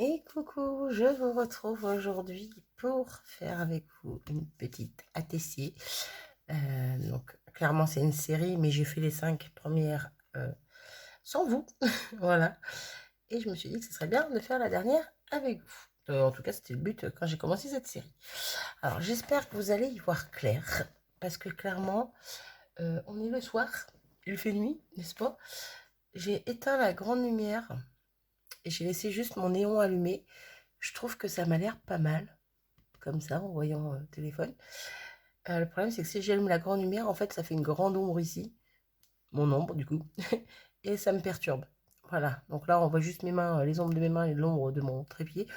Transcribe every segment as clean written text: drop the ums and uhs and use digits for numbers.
Et coucou, je vous retrouve aujourd'hui pour faire avec vous une petite ATC. Donc clairement c'est une série, mais j'ai fait les 5 premières sans vous, voilà. Et je me suis dit que ce serait bien de faire la dernière avec vous. En tout cas, c'était le but quand j'ai commencé cette série. Alors j'espère que vous allez y voir clair, parce que clairement, on est le soir, il fait nuit, n'est-ce pas? J'ai éteint la grande lumière et j'ai laissé juste mon néon allumé. Je trouve que ça m'a l'air pas mal, comme ça, en voyant le téléphone. Le problème, c'est que si j'allume la grande lumière, en fait, ça fait une grande ombre ici. Mon ombre, du coup. Et ça me perturbe. Voilà. Donc là, on voit juste mes mains, les ombres de mes mains et l'ombre de mon trépied.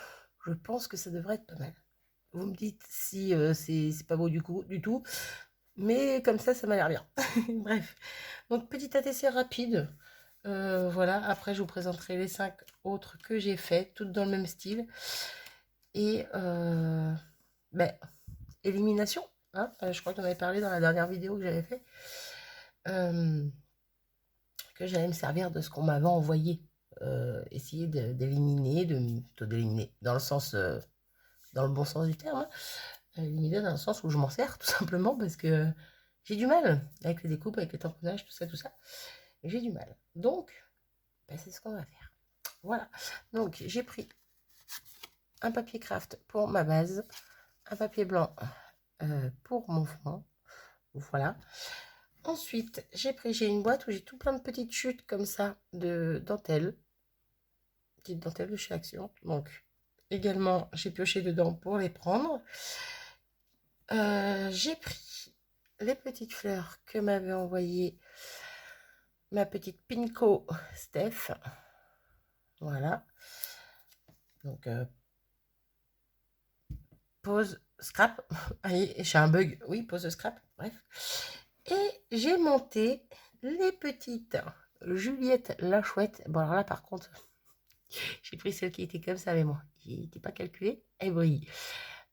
Je pense que ça devrait être pas mal. Vous me dites si c'est pas beau du tout. Mais comme ça m'a l'air bien. Bref. Donc, petit ATC rapide. Voilà. Après, je vous présenterai les 5 autres que j'ai fait, toutes dans le même style. Et ben, élimination, hein, je crois qu'on avait parlé dans la dernière vidéo que j'avais fait, que j'allais me servir de ce qu'on m'avait envoyé, essayer d'éliminer, d'éliminer, dans le sens, dans le bon sens du terme, hein, éliminer dans le sens où je m'en sers, tout simplement, parce que j'ai du mal avec les découpes, avec les tamponnages, tout ça, j'ai du mal. Donc, ben, c'est ce qu'on va faire. Voilà, donc j'ai pris un papier craft pour ma base, un papier blanc pour mon fond, voilà. Ensuite, j'ai une boîte où j'ai tout plein de petites chutes comme ça de dentelle, petites dentelles de chez Action. Donc, également, j'ai pioché dedans pour les prendre. J'ai pris les petites fleurs que m'avait envoyé ma petite Pinko Steph. Voilà. Donc, pause scrap. Allez, j'ai un bug. Oui, pause scrap. Bref. Et j'ai monté les petites Juliette la Chouette. Bon, alors là, par contre, j'ai pris celle qui était comme ça, mais bon, il n'était pas calculé. Elle brille.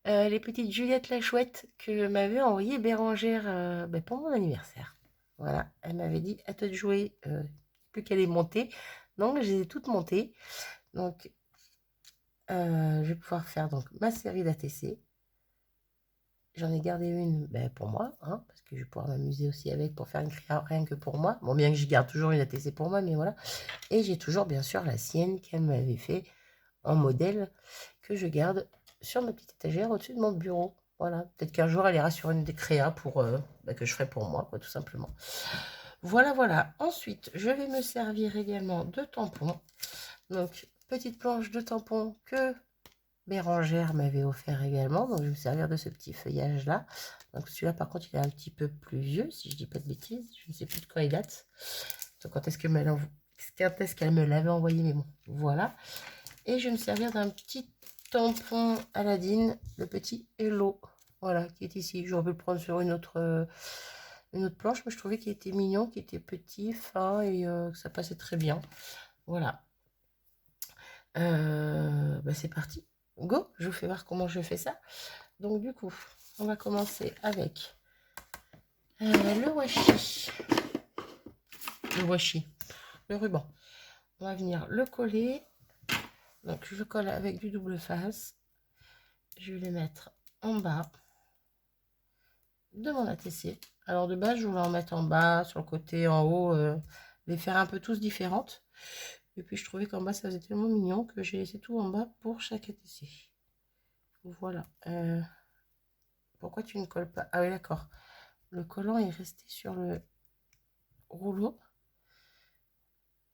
Les petites Juliette la Chouette que m'avait envoyé Bérangère ben, pour mon anniversaire. Voilà, elle m'avait dit à toi de jouer, plus qu'elle est montée. Donc, je les ai toutes montées. Donc, je vais pouvoir faire donc ma série d'ATC. J'en ai gardé une ben, pour moi, hein, parce que je vais pouvoir m'amuser aussi avec pour faire une créa rien que pour moi. Bon, bien que j'y garde toujours une ATC pour moi, mais voilà. Et j'ai toujours, bien sûr, la sienne qu'elle m'avait fait en modèle que je garde sur ma petite étagère au-dessus de mon bureau. Voilà, peut-être qu'un jour elle ira sur une des créas pour, bah, que je ferai pour moi, quoi, tout simplement. Voilà, voilà. Ensuite, je vais me servir également de tampons. Donc, petite planche de tampons que Bérangère m'avait offert également. Donc, je vais me servir de ce petit feuillage-là. Donc, celui-là, par contre, il est un petit peu plus vieux, si je dis pas de bêtises. Je ne sais plus de quand il date. Donc, quand est-ce qu'elle me l'avait envoyé, mais bon, voilà. Et je vais me servir d'un petit tampon Aladdin, le petit Hello, voilà, qui est ici. J'aurais pu le prendre sur une autre planche, mais je trouvais qu'il était mignon, qu'il était petit, fin, et que ça passait très bien. Voilà. Bah c'est parti. Go, je vous fais voir comment je fais ça. Donc du coup, on va commencer avec le washi. Le ruban. On va venir le coller. Donc je colle avec du double face. Je vais le mettre en bas de mon ATC. Alors de base, je voulais en mettre en bas, sur le côté, en haut, les faire un peu tous différentes. Et puis je trouvais qu'en bas, ça faisait tellement mignon que j'ai laissé tout en bas pour chaque ATC. Voilà. Pourquoi tu ne colles pas? Ah oui, d'accord. Le collant est resté sur le rouleau.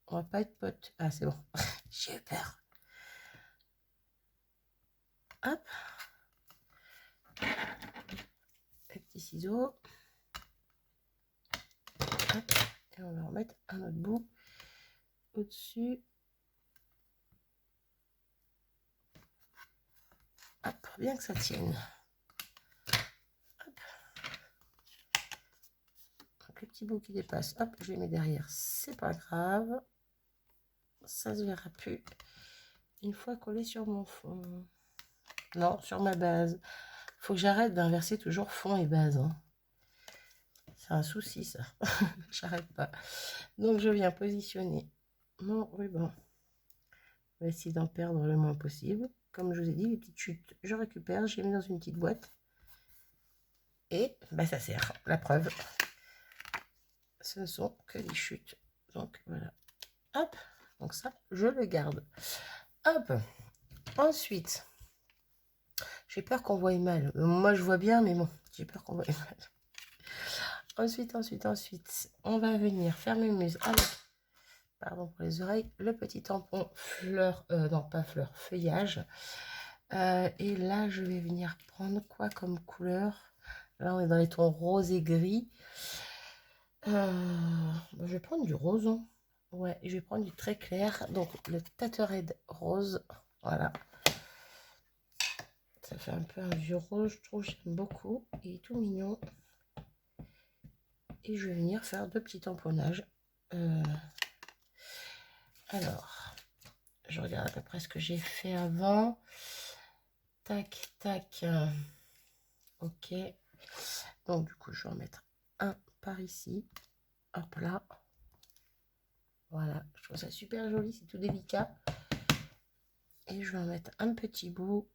On va pas être pote. Ah, c'est bon. J'ai eu peur. Hop. Les petits ciseaux. Hop. Et on va remettre un autre bout au-dessus. Hop, bien que ça tienne. Hop. Donc, le petit bout qui dépasse, hop, je les mets derrière. C'est pas grave. Ça se verra plus une fois collé sur mon fond. Non, sur ma base. Faut que j'arrête d'inverser toujours fond et base, hein. C'est un souci, ça. J'arrête pas. Donc, je viens positionner mon ruban On va essayer d'en perdre le moins possible. Comme je vous ai dit, les petites chutes, je récupère, je les mets dans une petite boîte. Et bah, ça sert. La preuve, ce ne sont que des chutes. Donc voilà. Hop. Donc ça, je le garde. Hop. Ensuite, j'ai peur qu'on voie mal. Moi, je vois bien, mais bon, j'ai peur qu'on voie mal. Ensuite, on va venir faire mes muses avec, pardon pour les oreilles, le petit tampon fleur, non pas fleur, feuillage. Et là, je vais venir prendre quoi comme couleur? Là, on est dans les tons rose et gris. Je vais prendre du rose. Hein. Ouais, je vais prendre du très clair. Donc, le Tatered rose. Voilà. Ça fait un peu un vieux rose, je trouve. J'aime beaucoup. Il est tout mignon. Et je vais venir faire deux petits tamponnages. Alors, je regarde à peu près ce que j'ai fait avant. Tac, tac. Ok. Donc, du coup, je vais en mettre un par ici. Hop là. Voilà. Je trouve ça super joli. C'est tout délicat. Et je vais en mettre un petit bout.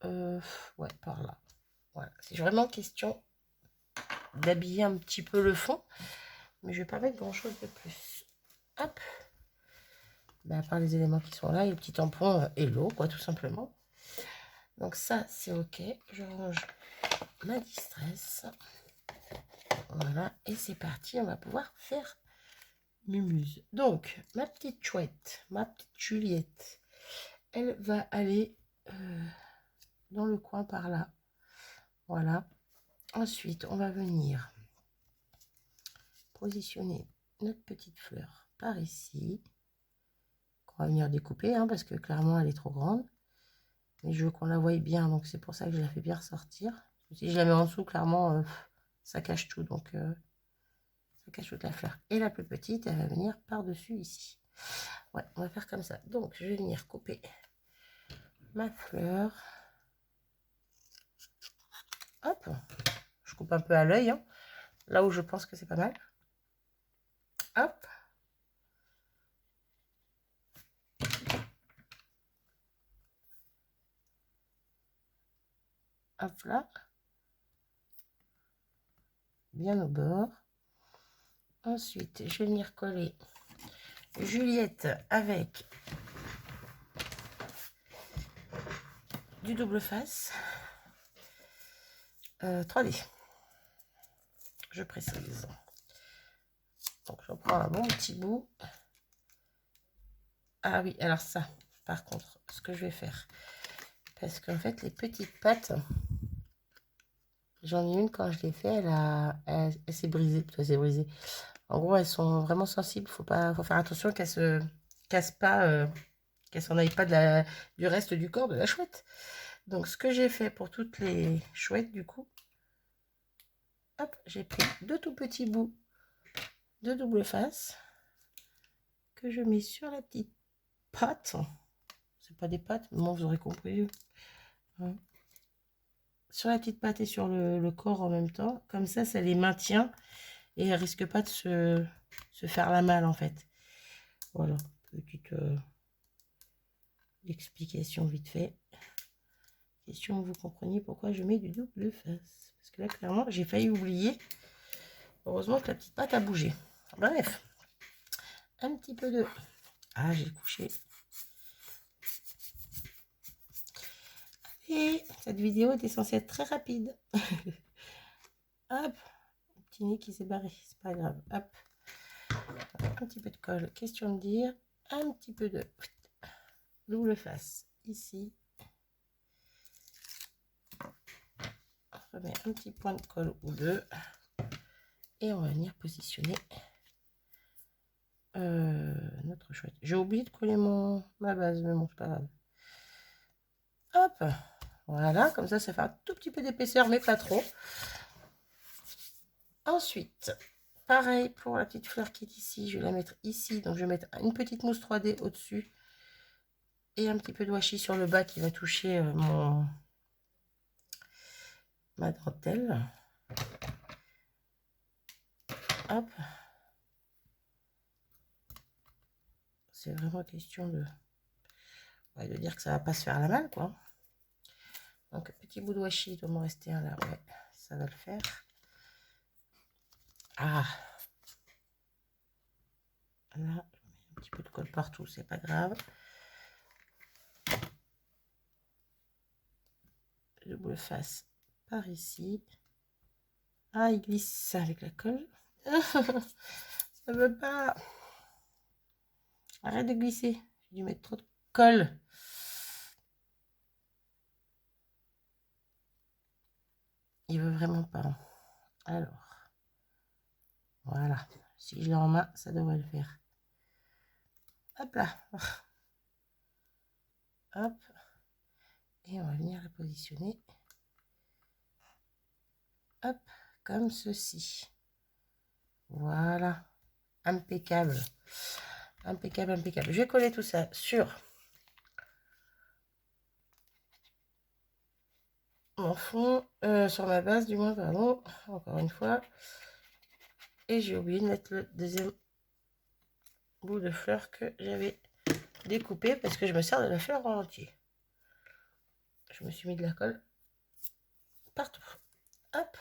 Ouais, par là. Voilà. C'est vraiment question d'habiller un petit peu le fond. Mais je vais pas mettre grand chose de plus. Hop. Ben, à part les éléments qui sont là, et le petit tampon et l'eau, quoi, tout simplement. Donc ça, c'est ok. Je range ma distress. Voilà. Et c'est parti. On va pouvoir faire mes muses. Donc, ma petite chouette, ma petite Juliette, elle va aller dans le coin par là. Voilà. Ensuite, on va venir positionner notre petite fleur par ici. On va venir découper, hein, parce que clairement, elle est trop grande. Mais je veux qu'on la voie bien, donc c'est pour ça que je la fais bien ressortir. Si je la mets en dessous, clairement, ça cache tout. Donc, ça cache toute la fleur. Et la plus petite, elle va venir par-dessus ici. Ouais, on va faire comme ça. Donc, je vais venir couper ma fleur. Hop, je coupe un peu à l'œil, hein, là où je pense que c'est pas mal. Hop. Hop là. Bien au bord. Ensuite, je vais venir coller Juliette avec du double face. 3D. Je précise. Donc, j'en prends un bon petit bout. Ah oui, alors ça, par contre, ce que je vais faire, parce qu'en fait, les petites pattes, j'en ai une quand je l'ai fait, elle s'est brisée. Elle s'est brisée. En gros, elles sont vraiment sensibles. Faut faire attention qu'elles se cassent pas, qu'elles s'en aillent pas du reste du corps de la chouette. Donc, ce que j'ai fait pour toutes les chouettes, du coup, hop, j'ai pris deux tout petits bouts de double face que je mets sur la petite patte. C'est pas des pattes, mais bon, vous aurez compris. Hein. Sur la petite patte et sur le corps en même temps. Comme ça les maintient et elles risquent pas de se faire la malle en fait. Voilà, petite explication vite fait. Question que vous compreniez pourquoi je mets du double face. Parce que là, clairement, j'ai failli oublier. Heureusement que la petite patte a bougé. Bref, un petit peu de... Ah, j'ai couché. Et cette vidéo était censée être très rapide. Hop, le petit nez qui s'est barré, c'est pas grave. Hop, un petit peu de colle, question de dire. Un petit peu de double face ici. On remet un petit point de colle ou deux. Et on va venir positionner notre chouette. J'ai oublié de coller ma base, mais bon, c'est pas grave. Hop, voilà, comme ça fait un tout petit peu d'épaisseur, mais pas trop. Ensuite, pareil pour la petite fleur qui est ici, je vais la mettre ici. Donc, je vais mettre une petite mousse 3D au-dessus et un petit peu de washi sur le bas qui va toucher ma dentelle. Hop. c'est vraiment question de, ouais, de dire que ça va pas se faire la malle, quoi. Donc, petit bout de washi, il doit m'en rester un là. Ouais, ça va le faire. Ah, là, je mets un petit peu de colle partout, c'est pas grave. Double face par ici. Ah, il glisse avec la colle. Ça veut pas. Arrête de glisser. J'ai dû mettre trop de colle. Il veut vraiment pas. Alors, voilà. Si je l'ai en main, ça devrait le faire. Hop là. Hop. Et on va venir la positionner. Hop, comme ceci. Voilà. Impeccable. Impeccable, impeccable. Je vais coller tout ça sur mon fond, sur ma base du moins, pardon, encore une fois. Et j'ai oublié de mettre le deuxième bout de fleur que j'avais découpé parce que je me sers de la fleur en entier. Je me suis mis de la colle partout. Hop.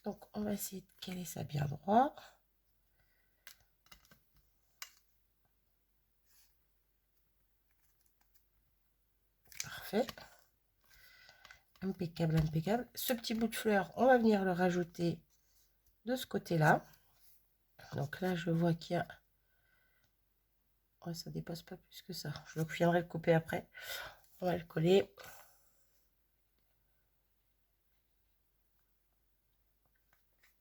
Donc on va essayer de caler ça bien droit. Parfait. Impeccable, impeccable. Ce petit bout de fleur, on va venir le rajouter de ce côté-là. Donc là, je vois qu'il y a... Ouais, ça dépasse pas plus que ça. Je viendrai le couper après. On va le coller.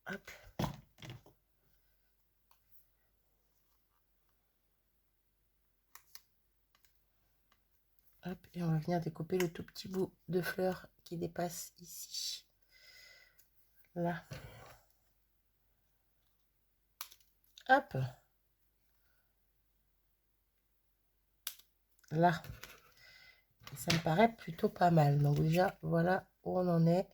Hop. Hop. Et on va venir découper le tout petit bout de fleur qui dépasse ici. Là. Hop. Là. Et ça me paraît plutôt pas mal. Donc déjà, voilà où on en est.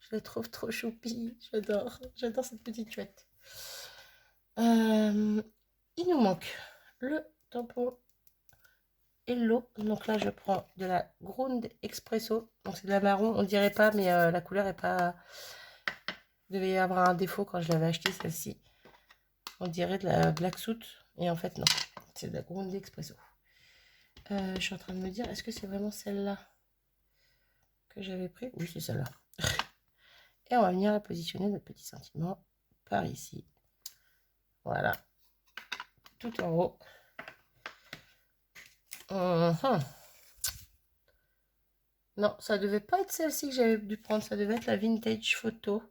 Je la trouve trop choupie. J'adore. J'adore cette petite chouette. Il nous manque le tampon et l'eau. Donc là, je prends de la Ground Expresso. Donc c'est de la marron, on dirait pas, mais la couleur est pas... Il devait y avoir un défaut quand je l'avais acheté, celle-ci. On dirait de la Black Soot. Et en fait, non. C'est de la Ground Expresso. Je suis en train de me dire, est-ce que c'est vraiment celle-là que j'avais pris? Oui, c'est celle-là. Et on va venir la positionner, notre petit sentiment, par ici. Voilà. Tout en haut. Non, ça devait pas être celle-ci que j'avais dû prendre. Ça devait être la Vintage Photo.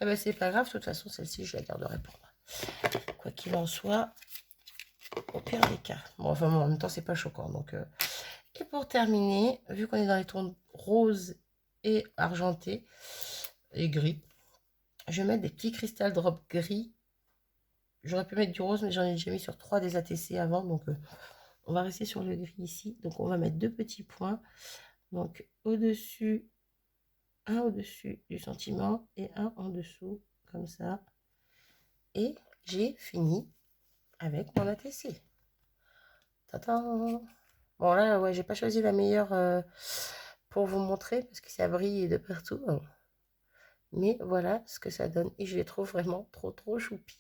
Ah ben, c'est pas grave. De toute façon, celle-ci, je la garderai pour moi. Quoi qu'il en soit, au pire des cas. Bon, enfin, bon, en même temps, c'est pas choquant. Donc, Et pour terminer, vu qu'on est dans les tons rose et argenté et gris, je vais mettre des petits cristal drop gris. J'aurais pu mettre du rose, mais j'en ai déjà mis sur 3 des ATC avant. Donc, on va rester sur le gris ici. Donc, on va mettre 2 petits points. Donc, au-dessus, un au-dessus du sentiment et un en dessous, comme ça. Et j'ai fini avec mon ATC. Tadam! Bon, là, ouais, j'ai pas choisi la meilleure pour vous montrer parce que ça brille de partout. Mais voilà ce que ça donne. Et je les trouve vraiment trop choupi.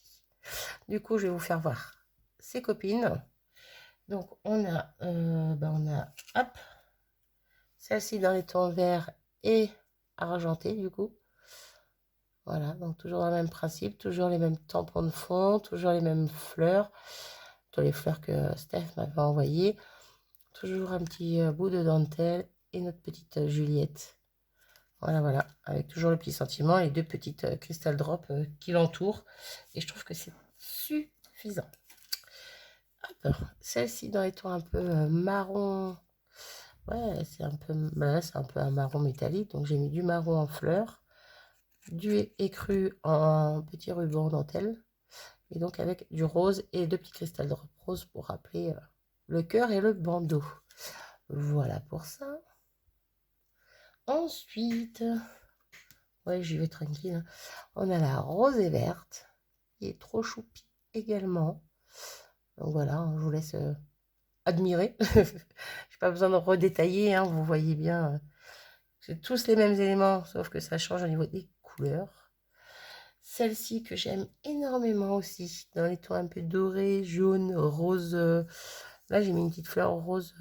Du coup, je vais vous faire voir ses copines. Donc, hop, celle-ci dans les tons verts et argentés, du coup. Voilà, donc toujours le même principe, toujours les mêmes tampons de fond, toujours les mêmes fleurs. Tous les fleurs que Steph m'avait envoyées. Toujours un petit bout de dentelle et notre petite Juliette. Voilà, avec toujours le petit sentiment, les 2 petites crystal drop qui l'entourent. Et je trouve que c'est suffisant. Celle-ci dans les tons un peu marron. Ouais, c'est un peu, là, c'est un peu un marron métallique. Donc j'ai mis du marron en fleurs, du écru en petit ruban dentelle. Et donc avec du rose et 2 petits cristal drop rose pour rappeler le cœur et le bandeau. Voilà pour ça. Ensuite, ouais, j'y vais tranquille. On a la rose et verte, qui est trop choupie également. Donc voilà, hein, je vous laisse admirer. J'ai pas besoin de redétailler, hein, vous voyez bien. C'est tous les mêmes éléments, sauf que ça change au niveau des couleurs. Celle-ci que j'aime énormément aussi, dans les tons un peu dorés, jaune, rose. Là, j'ai mis une petite fleur rose,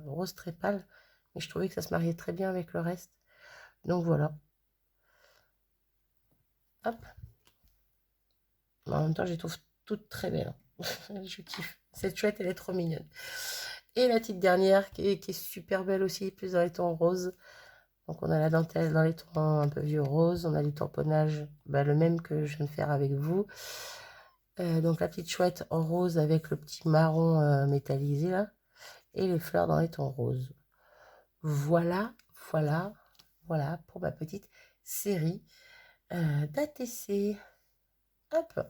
rose très pâle, mais je trouvais que ça se mariait très bien avec le reste. Donc voilà. Hop. Mais en même temps, je les trouve toutes très belles. Je kiffe. Cette chouette, elle est trop mignonne. Et la petite dernière qui est super belle aussi, plus dans les tons roses. Donc on a la dentelle dans les tons un peu vieux rose. On a du tamponnage, bah, le même que je viens de faire avec vous. Donc la petite chouette en rose avec le petit marron métallisé là. Et les fleurs dans les tons roses. Voilà, voilà, voilà pour ma petite série d'ATC. Hop.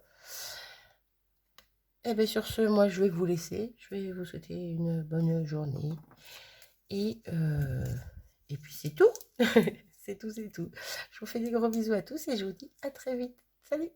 Et bien sur ce, moi je vais vous laisser. Je vais vous souhaiter une bonne journée. Et, et puis c'est tout. C'est tout, c'est tout. Je vous fais des gros bisous à tous et je vous dis à très vite. Salut!